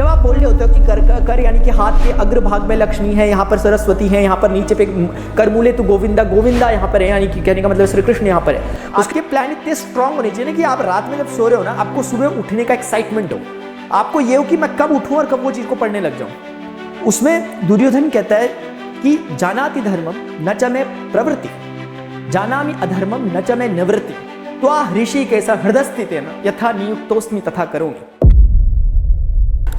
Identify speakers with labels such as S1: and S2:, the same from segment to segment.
S1: जब आप बोल रहे होते हो कि कर यानी कि हाथ के अग्रभाग में लक्ष्मी है, यहाँ पर सरस्वती है, यहाँ पर नीचे पे करमूले तो गोविंदा गोविंदा यहाँ पर है, यानी कि कहने का मतलब श्री कृष्ण यहाँ पर है। उसके प्लान इतने स्ट्रांग होने चाहिए ना कि आप रात में जब सो रहे हो ना, आपको सुबह उठने का एक्साइटमेंट हो, आपको ये हो कि मैं कब उठूं और कब वो चीज को पढ़ने लग जाऊं। उसमें दुर्योधन कहता है कि जानाति धर्मम न च मे प्रवृत्ति, जानामि अधर्मम न च मे निवृत्ति, त्वा ऋषिकेश हृदयस्थितेन यथा नियुक्तोस्मि तथा करोमि।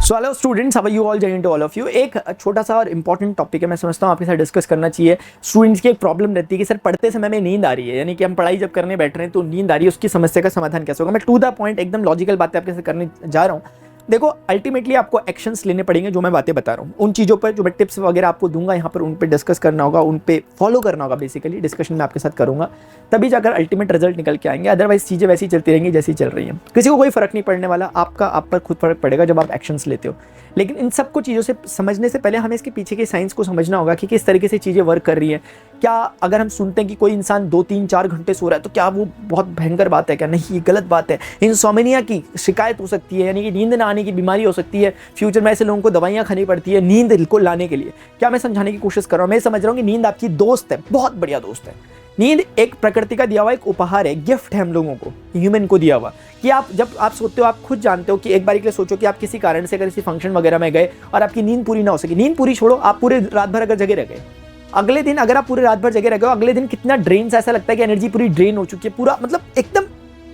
S1: So hello students, how are you all, जय Hind to all of you. एक छोटा सा और इंपॉर्टेंट टॉपिक है, मैं समझता हूँ आपके साथ डिस्कस करना चाहिए। स्टूडेंट्स की एक प्रॉब्लम रहती है कि सर पढ़ते समय में नींद आ रही है, यानी कि हम पढ़ाई जब करने बैठ रहे हैं तो नींद आ रही है, उसकी समस्या का समाधान कैसे होगा। मैं टू द पॉइंट एकदम लॉजिकल बातें आपके साथ करने जा रहा हूँ। देखो, अल्टीमेटली आपको एक्शंस लेने पड़ेंगे, जो मैं बातें बता रहा हूँ उन चीज़ों पर, जो मैं टिप्स वगैरह आपको दूंगा यहाँ पर, उन पे डिस्कस करना होगा, उन पे फॉलो करना होगा। बेसिकली डिस्कशन में आपके साथ करूँगा, तभी जाकर अल्टीमेट रिजल्ट निकल के आएंगे। अदरवाइज चीज़ें वैसी चलती रहेंगी जैसी चल रही हैं, किसी को कोई फर्क नहीं पड़ने वाला। आपका आप पर खुद फर्क पड़ेगा जब आप एक्शंस लेते हो। लेकिन इन सबको चीज़ों से समझने से पहले हमें इसके पीछे के साइंस को समझना होगा कि किस तरीके से चीज़ें वर्क कर रही हैं। क्या अगर हम सुनते हैं कि कोई इंसान 2, 3, 4 घंटे सो रहा है तो क्या वो बहुत भयंकर बात है? क्या नहीं, ये गलत बात है। इंसोम्निया की शिकायत हो सकती है, यानी कि नींद ना आने की बीमारी हो सकती है। फ्यूचर में ऐसे लोगों को दवाइयाँ खानी पड़ती है नींद को लाने के लिए। क्या मैं समझाने की कोशिश कर रहा हूँ? मैं समझ रहा हूँ कि नींद आपकी दोस्त है, बहुत बढ़िया दोस्त है। नींद एक प्रकृति का दिया हुआ एक उपहार है, गिफ्ट है हम लोगों को, ह्यूमन को दिया हुआ। कि आप जब आप सोते हो, आप खुद जानते हो कि एक बार के लिए सोचो कि आप किसी कारण से अगर किसी फंक्शन वगैरह में गए और आपकी नींद पूरी ना हो सकी, नींद पूरी छोड़ो, आप पूरे रात भर अगर जगे रह गए, अगले दिन अगर आप पूरे रात भर जगे रह गए, अगले दिन कितना ड्रेन सा, ऐसा लगता है कि एनर्जी पूरी ड्रेन हो चुकी है, पूरा मतलब एकदम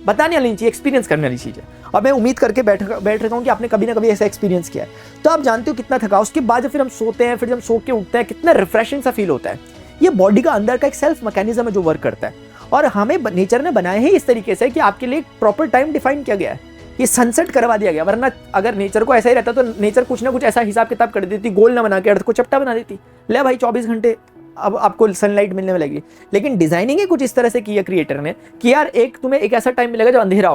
S1: बताने वाली चीज़, एक्सपीरियंस करने वाली चीज़ है। और मैं उम्मीद करके बैठ रहा हूँ कि आपने कभी ना कभी ऐसा एक्सपीरियंस किया है, तो आप जानते हो कितना थका। उसके बाद जब फिर हम सोते हैं, फिर जब सो के उठते हैं, कितना रिफ्रेशिंग सा फील होता है। ये बॉडी का अंदर का एक सेल्फ मैकेनिज्म है जो वर्क करता है, और हमें नेचर ने बनाया ही इस तरीके से कि आपके लिए प्रॉपर टाइम डिफाइन किया गया है, ये सनसेट करवा दिया गया। वरना अगर नेचर को ऐसा ही रहता तो नेचर कुछ ना कुछ ऐसा हिसाब किताब कर देती, गोल ना बना के अर्थ को चपटा बना देती, ले भाई 24 घंटे अब आपको सनलाइट मिलने में लगेगी। लेकिन डिजाइनिंग ही कुछ इस तरह से की है क्रिएटर ने कि यार तुम्हें एक ऐसा टाइम मिलेगा जब अंधेरा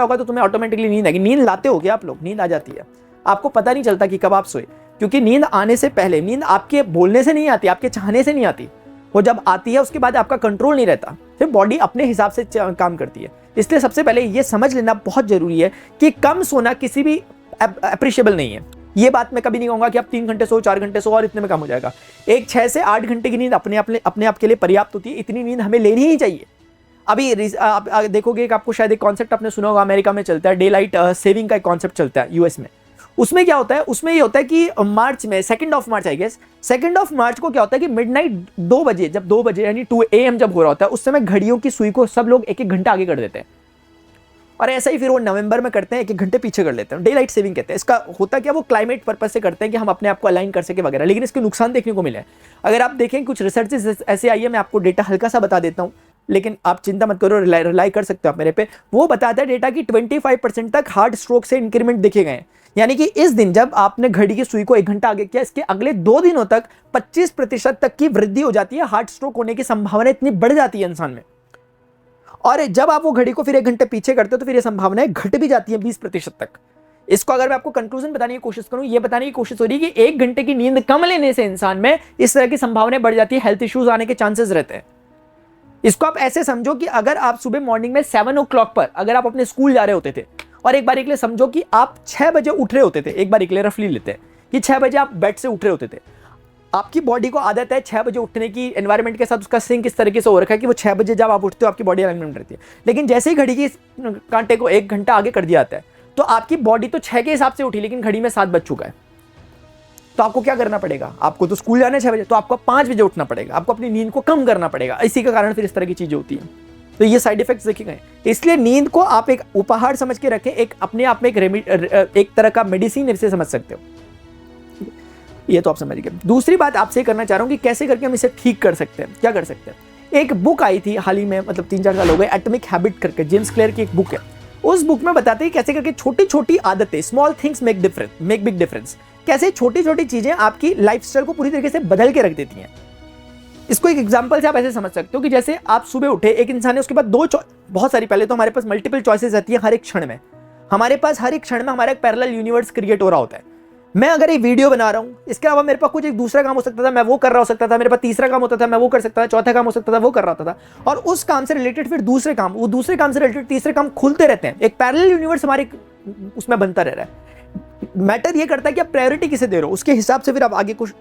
S1: होगा तो तुम्हें ऑटोमेटिकली नींद आएगी। नींद लाते हो क्या आप लोग? नींद आ जाती है, आपको पता नहीं चलता कि कब आप सोए, क्योंकि नींद आने से पहले, नींद आपके बोलने से नहीं आती, आपके चाहने से नहीं आती। वो जब आती है उसके बाद आपका कंट्रोल नहीं रहता, फिर बॉडी अपने हिसाब से काम करती है। इसलिए सबसे पहले ये समझ लेना बहुत जरूरी है कि कम सोना किसी भी अप्रिशिएबल नहीं है। ये बात मैं कभी नहीं कहूंगा कि आप 3 घंटे सो, 4 घंटे सो और इतने में कम हो जाएगा। एक 6 से 8 घंटे की नींद अपने आप के लिए पर्याप्त होती है। इतनी नींद हमें लेनी ही चाहिए। अभी आप देखोगे कि आपको शायद एक कॉन्सेप्ट आपने सुना होगा, अमेरिका में चलता है, डे लाइट सेविंग का एक कॉन्सेप्ट चलता है यूएस में। उसमें क्या होता है? उसमें ये होता है कि मार्च में 2 मार्च आई गेस, 2 मार्च को क्या होता है कि मिडनाइट 2 बजे, जब 2 बजे यानी 2 AM जब हो रहा होता है, उस समय घड़ियों की सुई को सब लोग 1-1 घंटा आगे कर देते हैं। और ऐसा ही फिर वो नवंबर में करते हैं, 1-1 घंटे पीछे कर लेते हैं। डे लाइट सेविंग कहते हैं। इसका होता क्या, वो क्लाइमेट पर्पस से करते हैं कि हम अपने आप को अलाइन कर सके वगैरह। लेकिन इसके नुकसान देखने को मिले हैं। अगर आप देखें, कुछ रिसर्चेस ऐसे आई है, मैं आपको डेटा हल्का सा बता देता हूँ, लेकिन आप चिंता मत करो, रिलाई कर सकते हो आप मेरे पे। वो बताता है डेटा कि 25% तक हार्ट स्ट्रोक से इंक्रीमेंट देखे गए। यानी कि इस दिन जब आपने घड़ी की सुई को 1 घंटा आगे किया, इसके अगले 2 दिनों तक 25% तक की वृद्धि हो जाती है। हार्ट स्ट्रोक होने की संभावना इतनी बढ़ जाती है इंसान में। और जब आप वो घड़ी को फिर 1 घंटे पीछे करते हो तो फिर ये संभावनाएं घट भी जाती है 20% तक। इसको अगर मैं आपको कंक्लूजन बताने की कोशिश करूं, ये बताने की कोशिश हो रही है कि 1 घंटे की नींद कम लेने से इंसान में इस तरह की संभावनाएं बढ़ जाती है, हेल्थ इश्यूज आने के चांसेस रहते हैं। इसको आप ऐसे समझो कि अगर आप सुबह मॉर्निंग में 7 o'clock पर अगर आप अपने स्कूल जा रहे होते थे, और एक बार के लिए समझो कि आप 6 बजे उठ रहे होते थे, एक बार के लिए रफली लेते हैं कि 6 बजे आप बेड से उठ रहे होते थे। आपकी बॉडी को आदत है 6 बजे उठने की, एनवायरनमेंट के साथ उसका सिंक इस तरीके से हो रखा है कि वो 6 बजे जब आप उठते हो आपकी बॉडी अलाइनमेंट रहती है। लेकिन जैसे ही घड़ी की कांटे को 1 घंटा आगे कर दिया जाता है, तो आपकी बॉडी तो 6 के हिसाब से उठी, लेकिन घड़ी में 7 बज चुका है। तो आपको क्या करना पड़ेगा? आपको तो स्कूल जाना है 6 बजे, तो आपको 5 बजे उठना पड़ेगा, आपको अपनी नींद को कम करना पड़ेगा। इसी के कारण फिर इस तरह की चीजें होती हैं। तो ये साइड इफेक्ट्स देखे गए। इसलिए नींद को आप एक उपहार समझ के रखें, एक अपने आप में एक तरह का मेडिसिन इसे समझ सकते हो। ये तो आप समझ गए। दूसरी बात आपसे करना चाह रहा हूं कि कैसे करके हम इसे ठीक कर सकते हैं, क्या कर सकते हैं। एक बुक आई थी हाल ही में, मतलब 3-4 साल हो गए, एटॉमिक हैबिट करके, जेम्स क्लियर की एक बुक है। उस बुक में बताते हैं कैसे करके छोटी छोटी आदतें, small things make big difference, कैसे छोटी छोटी चीजें आपकी लाइफस्टाइल को पूरी तरीके से बदल के रख देती हैं। इसको एक एग्जांपल से आप ऐसे समझ सकते हो कि जैसे आप सुबह उठे, एक इंसान है, उसके बाद बहुत सारी, पहले तो हमारे पास मल्टीपल चॉइसेस रहती है हर एक क्षण में। हमारे पास हर एक क्षण में हमारा एक पैरेलल यूनिवर्स क्रिएट हो रहा होता है। मैं अगर एक वीडियो बना रहा हूं, इसके अलावा मेरे पास कुछ एक दूसरा काम हो सकता था, मैं वो कर रहा हो सकता था, मेरे पास तीसरा काम होता था, मैं वो कर सकता था, चौथा काम हो सकता था, वो कर रहा था। और उस काम से रिलेटेड फिर दूसरे काम, वो दूसरे काम से रिलेटेड तीसरे काम खुलते रहते हैं। एक पैरेलल यूनिवर्स हमारे उसमें बनता रह रहा है। मैटर ये करता है कि आप प्रायोरिटी किसे दे रहे हो, उसके हिसाब से फिर आप आगे कुछ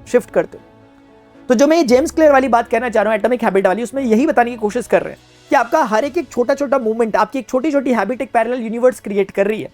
S1: शिफ्ट करते हो। तो जो मैं ये जेम्स क्लियर वाली बात कहना चाह रहा हूँ, एटॉमिक हैबिट वाली, उसमें यही बताने की कोशिश कर रहे हैं कि आपका हर एक छोटा छोटा मूवमेंट, आपकी एक छोटी छोटी हैबिट एक पैरेलल यूनिवर्स क्रिएट कर रही है।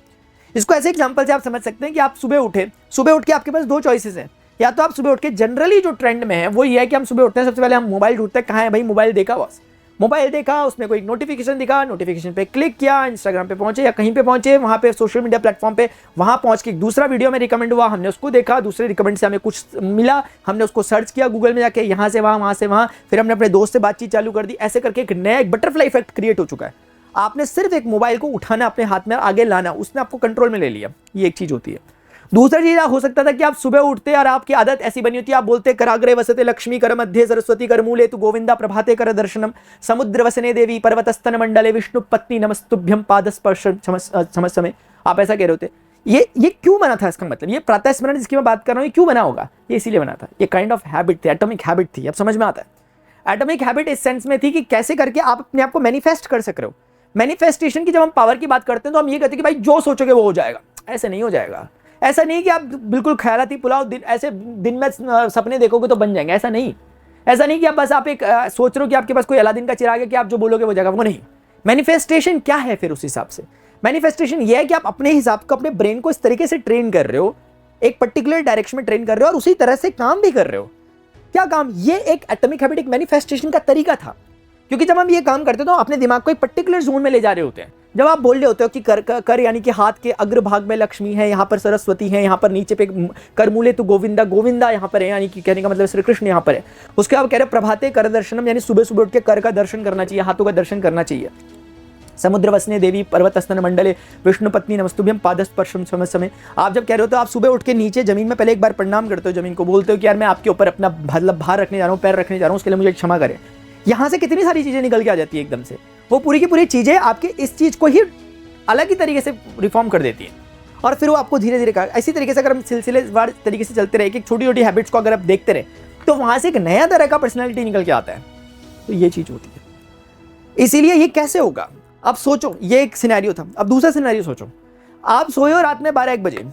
S1: इसको ऐसे एग्जांपल से आप समझ सकते हैं कि आप सुबह उठ के आपके पास दो चॉइसेस हैं। या तो आप सुबह उठ के, जनरली जो ट्रेंड में है वो ये है कि हम सुबह उठते हैं, सबसे पहले हम मोबाइल ढूंढते हैं, कहाँ है भाई मोबाइल, देखा बस मोबाइल देखा, उसमें कोई नोटिफिकेशन दिखा, नोटिफिकेशन पे क्लिक किया, इंस्टाग्राम पे पहुंचे या कहीं पे पहुंचे, वहां पे सोशल मीडिया प्लेटफॉर्म पे, वहां पहुंच के एक दूसरा वीडियो में रिकमेंड हुआ, हमने उसको देखा, दूसरे रिकमेंड से हमें कुछ मिला, हमने उसको सर्च किया गूगल में जाके, यहाँ से वहां से वहां, फिर हमने अपने दोस्त से बातचीत चालू कर दी। ऐसे करके एक नया एक बटरफ्लाई इफेक्ट क्रिएट हो चुका है। आपने सिर्फ एक मोबाइल को उठाना, अपने हाथ में आगे लाना, उसने आपको कंट्रोल में ले लिया। ये एक चीज होती है। दूसरा चीज हो सकता था कि आप सुबह उठते और आपकी आदत ऐसी बनी होती है, आप बोलते कराग्रे वसते लक्ष्मी कर मध्य सरस्वती कर मूले तु गोविंदा प्रभाते कर दर्शनम समुद्र वसने देवी पर्वतस्तन मंडले विष्णु पत्नी नमस्तुभ्यम पादस्पर्श समय। आप ऐसा कह रहे होते। ये क्यों बना था? इसका मतलब ये प्रातः स्मरण जिसकी मैं बात कर रहा हूँ, ये क्यों बना होगा? ये इसीलिए बना था। ये काइंड ऑफ हैबिट थी, एटॉमिक हैबिट थी। अब समझ में आता है। एटॉमिक हैबिट इस सेंस में थी कि कैसे करके आप अपने आप को मैनिफेस्ट कर सक रहे हो। मैनिफेस्टेशन की जब हम पावर की बात करते हैं तो हम ये कहते हैं कि भाई जो सोचोगे वो हो जाएगा। ऐसे नहीं हो जाएगा। ऐसा नहीं कि आप बिल्कुल ख्यालाती पुलाव ऐसे दिन में सपने देखोगे तो बन जाएंगे। ऐसा नहीं कि आप बस एक सोच रहे हो कि आपके पास कोई अलादीन का चिराग है कि आप जो बोलोगे वो जाएगा, वो नहीं। मैनिफेस्टेशन क्या है फिर? उस हिसाब से मैनिफेस्टेशन ये है कि आप अपने हिसाब को, अपने ब्रेन को इस तरीके से ट्रेन कर रहे हो, एक पर्टिकुलर डायरेक्शन में ट्रेन कर रहे हो और उसी तरह से काम भी कर रहे हो। क्या काम? ये एक एटॉमिक हैबिट, एक मैनिफेस्टेशन का तरीका था। क्योंकि जब हम ये काम करते हैं तो अपने दिमाग को एक पर्टिकुलर जोन में ले जा रहे होते हैं। जब आप बोल रहे होते हो कि कर यानी कि हाथ के अग्र भाग में लक्ष्मी है, यहाँ पर सरस्वती है, यहाँ पर नीचे पे करमूले तो गोविंदा यहाँ पर है, यानी कि कहने का मतलब श्री कृष्ण यहाँ पर है। उसके बाद कह रहे प्रभाते कर दर्शनम, यानी सुबह सुबह उठ के कर का दर्शन करना चाहिए, हाथों का दर्शन करना चाहिए। समुद्र वसने देवी पर्वतस्तन मंडले विष्णु पत्नी नमस्तुभ्यम पादस्पर्शम समय। आप जब कह रहे हो तो आप सुबह उठ के नीचे जमीन में पहले एक बार प्रणाम करते हो, जमीन को बोलते हो कि यार मैं आपके ऊपर अपना भार रखने जा रहा हूँ, पैर रखने जा रहा हूँ, उसके लिए मुझे क्षमा करें। यहाँ से कितनी सारी चीजें निकल के आ जाती है एकदम से। वो पूरी की पूरी चीजें आपके इस चीज को ही अलग ही तरीके से रिफॉर्म कर देती है और फिर वो आपको धीरे धीरे इसी तरीके से अगर हम सिलसिलेवार तरीके से चलते रहे कि छोटी छोटी हैबिट्स को अगर आप देखते रहे तो वहां से एक नया तरह का पर्सनैलिटी निकल के आता है। तो ये चीज होती है। इसीलिए ये कैसे होगा? अब सोचो, ये एक सिनेरियो था। अब दूसरा सिनेरियो सोचो, आप सोए हो रात में 12-1 बजे,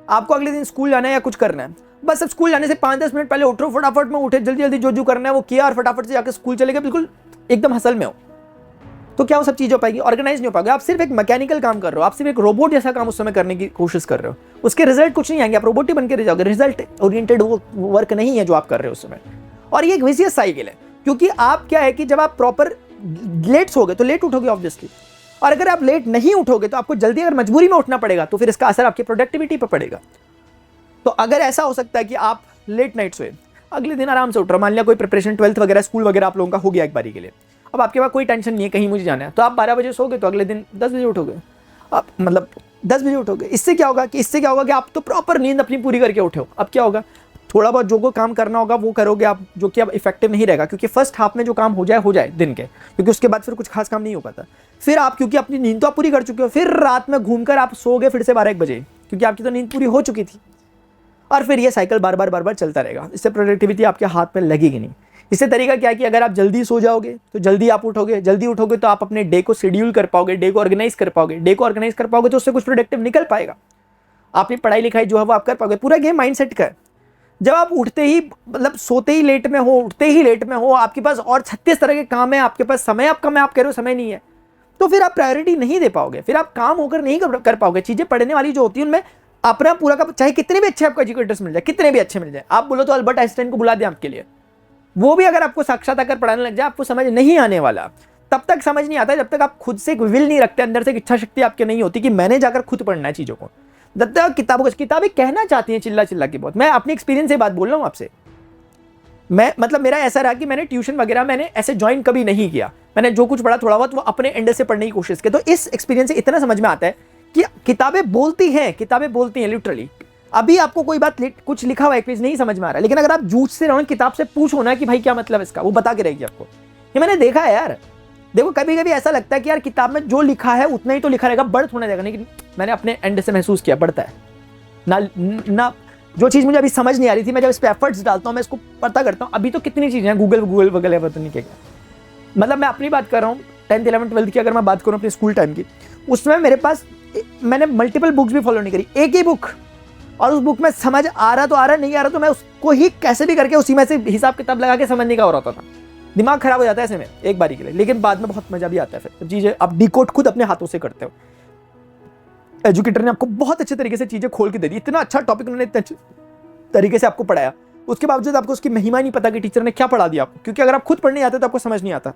S1: आपको अगले दिन स्कूल जाना है या कुछ करना है। बस अब स्कूल जाने से 5-10 मिनट पहले उठो, फटाफट में उठे, जल्दी जल्दी जो करना है वो किया और फटाफट से जाकर स्कूल चले गए, बिल्कुल एकदम हसल में हो। तो क्या वो सब चीज़ हो पाएगी? ऑर्गेनाइज नहीं हो पाएगा। आप सिर्फ एक मैकेनिकल काम कर रहे हो, आप सिर्फ एक रोबोट जैसा काम उस समय करने की कोशिश कर रहे हो। उसके रिजल्ट कुछ नहीं आएंगे, आप रोबोट ही बन के रह जाओगे। रिजल्ट ओरिएंटेड वर्क नहीं है जो आप कर रहे हो उस समय। और ये एक विशियस साइकिल है, क्योंकि आप क्या है कि जब आप प्रॉपर लेट सोगे तो लेट उठोगे ऑब्वियसली, और अगर आप लेट नहीं उठोगे तो आपको जल्दी अगर मजबूरी में उठना पड़ेगा तो फिर इसका असर आपकी प्रोडक्टिविटी पर पड़ेगा। तो अगर ऐसा हो सकता है कि आप लेट नाइट सोए, अगले दिन आराम से उठ रहे हो, मान लिया कोई प्रिपरेशन 12th वगैरह स्कूल वगैरह आप लोगों का हो गया एक बारी के लिए, अब आपके पास कोई टेंशन नहीं है कहीं मुझे जाना है, तो आप 12 बजे सोगे तो अगले दिन 10 बजे उठोगे। आप मतलब 10 बजे उठोगे। इससे क्या होगा कि आप तो प्रॉपर नींद अपनी पूरी करके उठे हो। अब क्या होगा? थोड़ा बहुत जो काम करना होगा वो करोगे आप, जो कि अब इफेक्टिव नहीं रहेगा, क्योंकि फर्स्ट हाफ में जो काम हो जाए दिन के, क्योंकि उसके बाद फिर कुछ खास काम नहीं हो पाता। फिर आप क्योंकि अपनी नींद तो आप पूरी कर चुके हो, फिर रात में घूमकर आप सोगे फिर से 12-1 बजे, क्योंकि आपकी तो नींद पूरी हो चुकी थी। और फिर ये साइकिल बार बार चलता रहेगा। इससे प्रोडक्टिविटी आपके हाथ में लगेगी नहीं। इससे तरीका क्या है कि अगर आप जल्दी सो जाओगे तो जल्दी आप उठोगे, जल्दी उठोगे तो आप अपने डे को शेड्यूल कर पाओगे, डे को ऑर्गेनाइज कर पाओगे, तो उससे कुछ प्रोडक्टिव निकल पाएगा। अपनी पढ़ाई लिखाई जो है वो आप कर पाओगे। पूरा गेम माइंडसेट का है। जब आप उठते ही मतलब सोते ही लेट में हो, उठते ही लेट में हो, आपके पास और 36 तरह के काम है, आपके पास समय आप कम है, आप कह रहे हो समय नहीं है, तो फिर आप प्रायोरिटी नहीं दे पाओगे, फिर आप काम होकर नहीं कर पाओगे। चीजें पढ़ने वाली जो होती है उनमें अपना पूरा का, चाहे कितने भी अच्छे आपको एजुकेटर्स मिल जाए, कितने भी अच्छे मिल जाए, आप बोलो तो अल्बर्ट आइंस्टाइन को बुला दें आपके लिए, वो भी अगर आपको साक्षात्कार पढ़ाने लग जाए आपको समझ नहीं आने वाला। तब तक समझ नहीं आता जब तक आप खुद से विल नहीं रखते, अंदर से इच्छा शक्ति आपके नहीं होती कि मैंने जाकर खुद पढ़ना है चीजों को। जब तक किताबें कहना चाहती हैं चिल्ला चिल्ला के बहुत। मैं अपनी एक्सपीरियंस से बात बोल रहा हूँ आपसे। मैं मतलब मेरा ऐसा रहा कि मैंने ट्यूशन वगैरह मैंने ऐसे ज्वाइन कभी नहीं किया। मैंने जो कुछ पढ़ा थोड़ा बहुत वो अपने एंड से पढ़ने की कोशिश की। तो इस एक्सपीरियंस से इतना समझ में आता है कि किताबें बोलती हैं लिटरली। अभी आपको कोई बात कुछ लिखा हुआ एक पेज नहीं समझ में आ रहा है, लेकिन अगर आप जूझते रहो किताब से पूछो ना कि भाई क्या मतलब इसका, वो बता के रहेगी आपको। ये मैंने देखा है यार। देखो कभी कभी ऐसा लगता है कि यार किताब में जो लिखा है उतना ही तो लिखा रहेगा, बढ़ थोड़ा जाएगा, लेकिन मैंने अपने एंड से महसूस किया बढ़ता है ना। जो चीज़ मुझे अभी समझ नहीं आ रही थी, मैं जब इस पर एफर्ट्स डालता हूँ, मैं इसको पता करता हूँ। अभी तो कितनी चीज़ें हैं, गूगल वगैरह पता नहीं क्या। मतलब मैं अपनी बात कर रहा हूँ 10th 11th 12th की अगर मैं बात करूँ अपने स्कूल टाइम की, उसमें मेरे पास मैंने मल्टीपल बुक्स भी फॉलो नहीं करी, एक ही बुक, और उस बुक में समझ आ रहा तो आ रहा, नहीं आ रहा तो मैं उसको ही कैसे भी करके उसी में से हिसाब किताब लगा के समझने का हो रहा था। दिमाग खराब हो जाता है ऐसे में एक बारी के लिए, लेकिन बाद में बहुत मजा भी आता है फिर जब चीजें आप डिकोड खुद अपने हाथों से करते हो। एजुकेटर ने आपको बहुत अच्छे तरीके से चीजें खोल के दे दी, इतना अच्छा टॉपिक उन्होंने इतने अच्छे तरीके से आपको पढ़ाया, उसके बावजूद आपको उसकी महिमा नहीं पता कि टीचर ने क्या पढ़ा दिया आपको, क्योंकि अगर आप खुद पढ़ने आते तो आपको समझ नहीं आता,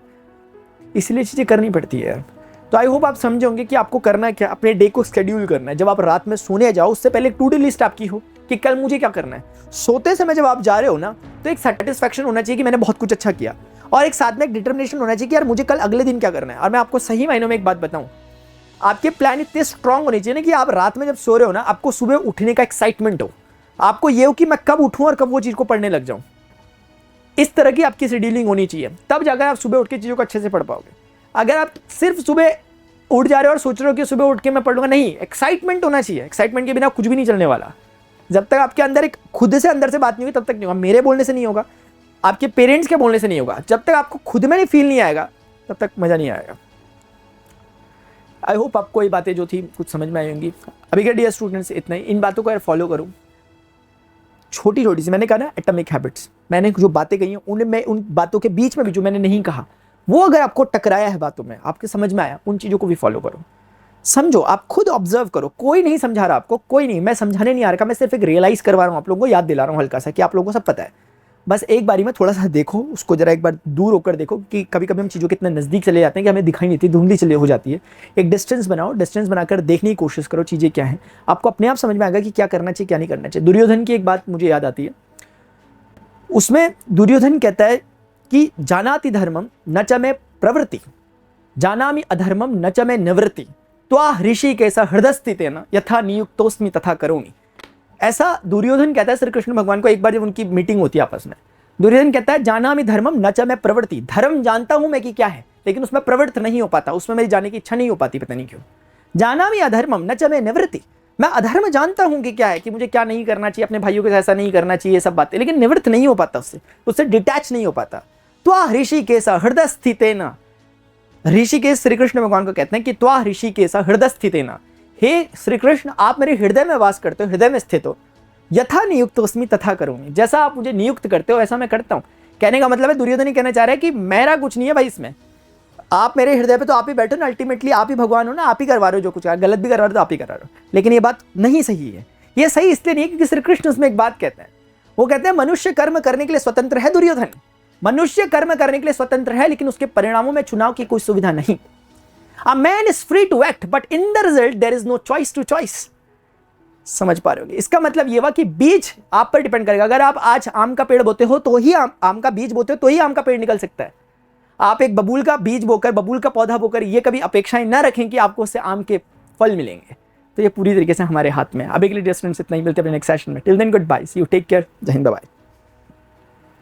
S1: इसलिए चीजें करनी पड़ती है यार। तो आई होप आप समझोगे कि आपको करना क्या, अपने डे को शेड्यूल करना है। जब आप रात में सोने जाओ उससे पहले एक टू डू लिस्ट आपकी हो कि कल मुझे क्या करना है। सोते समय जब आप जा रहे हो ना तो एक सेटिस्फैक्शन होना चाहिए कि मैंने बहुत कुछ अच्छा किया, और एक साथ में एक डिटर्मिनेशन होना चाहिए कि यार मुझे कल अगले दिन क्या करना है। और मैं आपको सही मायनों में एक बात बताऊं, आपके प्लान इतने स्ट्रांग होने चाहिए ना कि आप रात में जब सो रहे हो ना आपको सुबह उठने का एक्साइटमेंट हो, आपको ये हो कि मैं कब उठूं और कब वो चीज को पढ़ने लग जाऊं। इस तरह की आपकी शेड्यूलिंग होनी चाहिए, तब जाकर आप सुबह उठ के चीजों को अच्छे से पढ़ पाओगे। अगर आप सिर्फ सुबह उठ जा रहे हो और सोच रहे हो कि सुबह उठ के मैं पढ़ लूंगा, नहीं, एक्साइटमेंट होना चाहिए। एक्साइटमेंट के बिना कुछ भी नहीं चलने वाला। जब तक आपके अंदर एक खुद से अंदर से बात नहीं होगी तब तक नहीं होगा। मेरे बोलने से नहीं होगा, आपके पेरेंट्स के बोलने से नहीं होगा। जब तक आपको खुद में नहीं फील नहीं आएगा तब तक मजा नहीं आएगा। आई होप आपको ये बातें जो थी कुछ समझ में आई होंगी। अभी के डियर स्टूडेंट्स इतना ही, इन बातों को यार फॉलो करूँ, छोटी छोटी सी, मैंने कहा ना एटॉमिक हैबिट्स, मैंने जो बातें कही हैं उन्हें मैं उन बातों के बीच में भी जो मैंने नहीं कहा वो अगर आपको टकराया है बातों में, आपके समझ में आया, उन चीज़ों को भी फॉलो करो। समझो, आप खुद ऑब्जर्व करो, कोई नहीं समझा रहा आपको, कोई नहीं, मैं समझाने नहीं आ रहा, मैं सिर्फ एक रियलाइज करवा रहा हूँ, आप लोगों को याद दिला रहा हूँ हल्का सा कि आप लोगों को सब पता है। बस एक बारी में थोड़ा सा देखो उसको, जरा एक बार दूर होकर देखो कि कभी कभी हम चीज़ों के इतने नज़दीक चले जाते हैं कि हमें दिखाई नहीं देती, धुंधली चले हो जाती है। एक डिस्टेंस बनाओ, डिस्टेंस बनाकर देखने की कोशिश करो चीज़ें क्या हैं, आपको अपने आप समझ में आएगा कि क्या करना चाहिए क्या नहीं करना चाहिए। दुर्योधन की एक बात मुझे याद आती है, उसमें दुर्योधन कहता है कि जानाति धर्मम न च मे प्रवृत्ति, जानामि अधर्मम न च मे निवृत्ति, त्वा ऋषिकेश हृदयस्थितेन यथा नियुक्तोस्मि तथा करोमि। ऐसा दुर्योधन कहता है श्री कृष्ण भगवान को। एक बार जब उनकी मीटिंग होती है आपस में, दुर्योधन कहता है जानामि धर्मम न च मे प्रवृत्ति, धर्म जानता हूं मैं कि क्या है, लेकिन उसमें प्रवृत्त नहीं हो पाता, उसमें मेरी जाने की इच्छा नहीं हो पाती, पता नहीं क्यों। जानामि अधर्मम न च मे निवृत्ति, मैं अधर्म जानता हूं कि क्या है, कि मुझे क्या नहीं करना चाहिए, अपने भाइयों के साथ ऐसा नहीं करना चाहिए, ये सब बातें, लेकिन निवृत्त नहीं हो पाता, उससे डिटैच नहीं हो पाता। त्वा ऋषिकेश हृदयस्थितेन, ऋषिकेश श्री कृष्ण भगवान को कहते हैं कि त्वा ऋषिकेश हृदयस्थितेन, हे श्री कृष्ण आप मेरे हृदय में वास करते हो, हृदय में स्थित हो, यथा नियुक्तोस्मि तथा करोमि, जैसा आप मुझे नियुक्त करते हो ऐसा मैं करता हूं। कहने का मतलब है दुर्योधन ही कहना चाह रहा है कि मेरा कुछ नहीं है भाई इसमें, आप मेरे हृदय पे तो आप ही बैठो ना, अल्टीमेटली आप ही भगवान हो ना, आप ही करवा रहे हो जो कुछ, गलत भी करवा रहे हो तो आप ही करवा रहे हो। लेकिन ये बात नहीं सही है। ये सही इसलिए नहीं है क्योंकि श्री कृष्ण उसमें एक बात कहते हैं, वो कहते हैं मनुष्य कर्म करने के लिए स्वतंत्र है दुर्योधन, मनुष्य कर्म करने के लिए स्वतंत्र है, लेकिन उसके परिणामों में चुनाव की कोई सुविधा नहीं। A man is free to act, but in the result there is no choice to choice। समझ पा रहे होगे? इसका मतलब ये हुआ कि बीज आप पर डिपेंड करेगा। अगर आप आज आम का पेड़ बोते हो तो ही आम का बीज बोते हो तो ही आम का पेड़ निकल सकता है। आप एक बबूल का बीज बोकर, बबूल का पौधा बोकर ये कभी अपेक्षाएं ना रखें कि आपको उससे आम के फल मिलेंगे। तो ये पूरी तरीके से हमारे हाथ में। अभी के लिए डिस्टेंस इतना ही, मिलते हैं अपने नेक्स्ट सेशन में। Till then good bye, see you, take care, Jai Hind, bye.